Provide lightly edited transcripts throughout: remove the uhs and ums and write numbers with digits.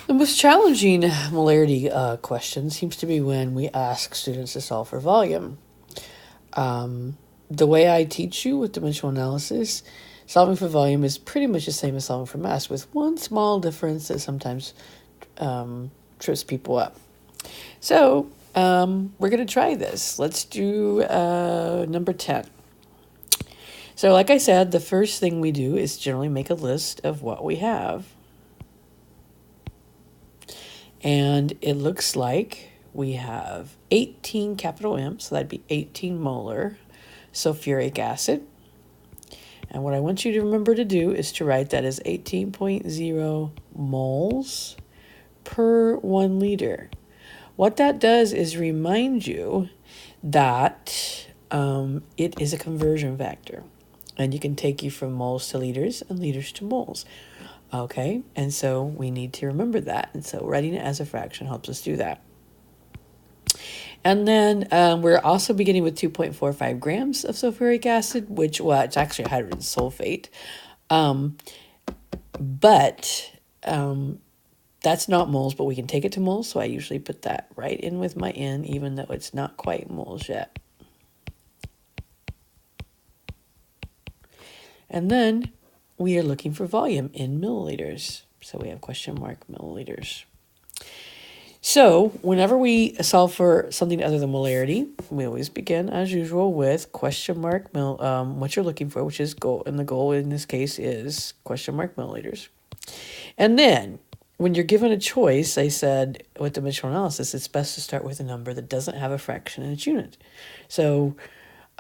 The most challenging molarity question seems to be when we ask students to solve for volume. The way I teach you with dimensional analysis, solving for volume is pretty much the same as solving for mass, with one small difference that sometimes trips people up. So we're going to try this. Let's do number 10. So like I said, the first thing we do is generally make a list of what we have. And it looks like we have 18 capital M, so that'd be 18 molar sulfuric acid. And what I want you to remember to do is to write that as 18.0 moles per 1 liter. What that does is remind you that it is a conversion factor. And you can take you from moles to liters and liters to moles. Okay, and so we need to remember that. And so writing it as a fraction helps us do that. And then we're also beginning with 2.45 grams of sulfuric acid, which, well, it's actually hydrogen sulfate. But that's not moles, but we can take it to moles. So I usually put that right in with my N, even though it's not quite moles yet. And then we are looking for volume in milliliters. So we have question mark milliliters. So whenever we solve for something other than molarity, we always begin as usual with question mark what you're looking for, which is goal, and the goal in this case is question mark milliliters. And then when you're given a choice, I said with dimensional analysis, it's best to start with a number that doesn't have a fraction in its unit. So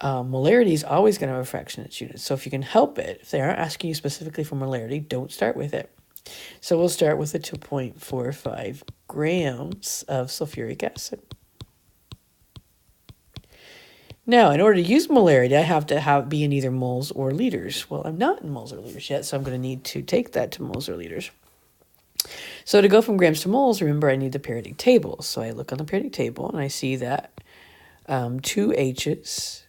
molarity is always going to have a fraction in its unit. So if you can help it, if they aren't asking you specifically for molarity, don't start with it. So we'll start with the 2.45 grams of sulfuric acid. Now, in order to use molarity, I have to be in either moles or liters. Well, I'm not in moles or liters yet, so I'm going to need to take that to moles or liters. So to go from grams to moles, remember I need the periodic table. So I look on the periodic table and I see that 2 H's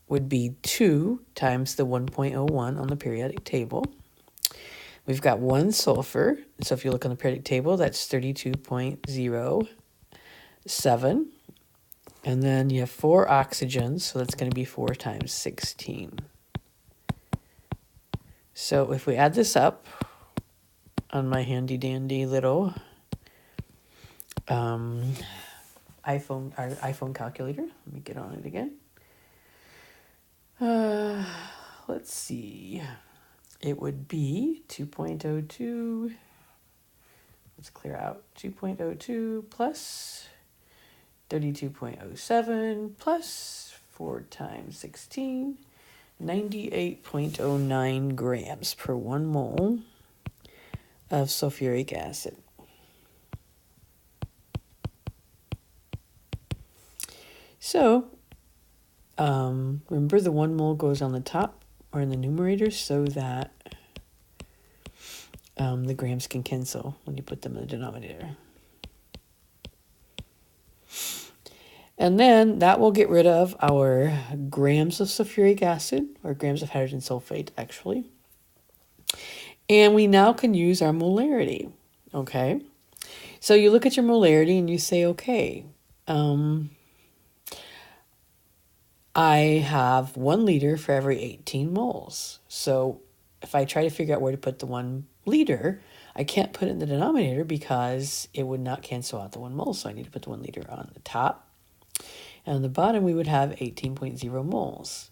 would be 2 times the 1.01 on the periodic table. We've got 1 sulfur. So if you look on the periodic table, that's 32.07. And then you have 4 oxygens, so that's going to be 4 times 16. So if we add this up on my handy dandy little iPhone calculator, let me get on it again. Let's see. It would be 2.02. Let's clear out 2.02 plus 32.07 plus 4 times 16, 98.09 grams per 1 mole of sulfuric acid. So, remember the 1 mole goes on the top or in the numerator so that the grams can cancel when you put them in the denominator. And then that will get rid of our grams of sulfuric acid, or grams of hydrogen sulfate, actually. And we now can use our molarity, okay? So you look at your molarity and you say, okay, I have 1 liter for every 18 moles. So if I try to figure out where to put the 1 liter, I can't put it in the denominator because it would not cancel out the 1 mole. So I need to put the 1 liter on the top. And on the bottom, we would have 18.0 moles.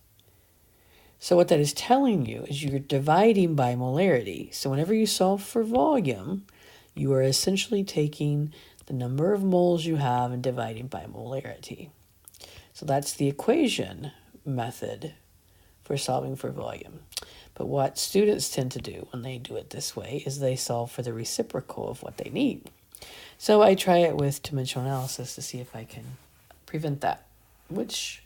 So what that is telling you is you're dividing by molarity. So whenever you solve for volume, you are essentially taking the number of moles you have and dividing by molarity. So that's the equation method for solving for volume. But what students tend to do when they do it this way is they solve for the reciprocal of what they need. So I try it with dimensional analysis to see if I can prevent that, which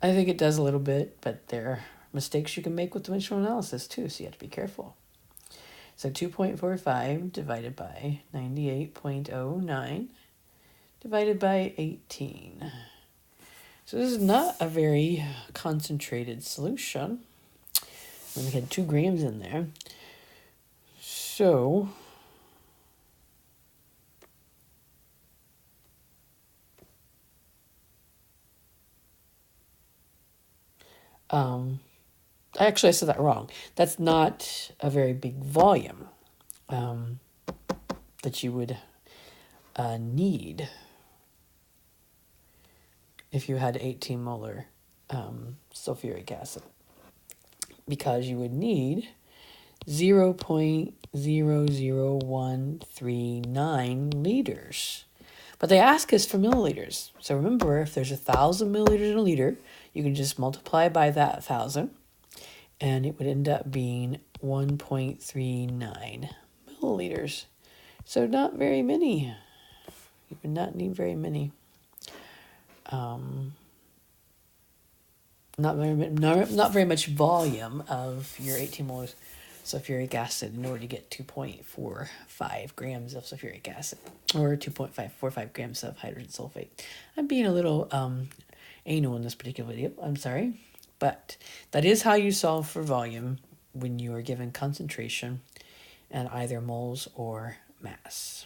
I think it does a little bit, but there are mistakes you can make with dimensional analysis too, so you have to be careful. So 2.45 divided by 98.09 divided by 18. So this is not a very concentrated solution. We had 2 grams in there. So Actually, I said that wrong. That's not a very big volume that you would need if you had 18 molar sulfuric acid, because you would need 0.00139 liters. But they ask us for milliliters. So remember, if there's 1,000 milliliters in a liter, you can just multiply by that 1,000, and it would end up being 1.39 milliliters. So not very many. You would not need very many. Not very much volume of your 18 moles sulfuric acid in order to get 2.45 grams of sulfuric acid, or 2.545 grams of hydrogen sulfate. I'm being a little anal in this particular video, I'm sorry, but that is how you solve for volume when you are given concentration and either moles or mass.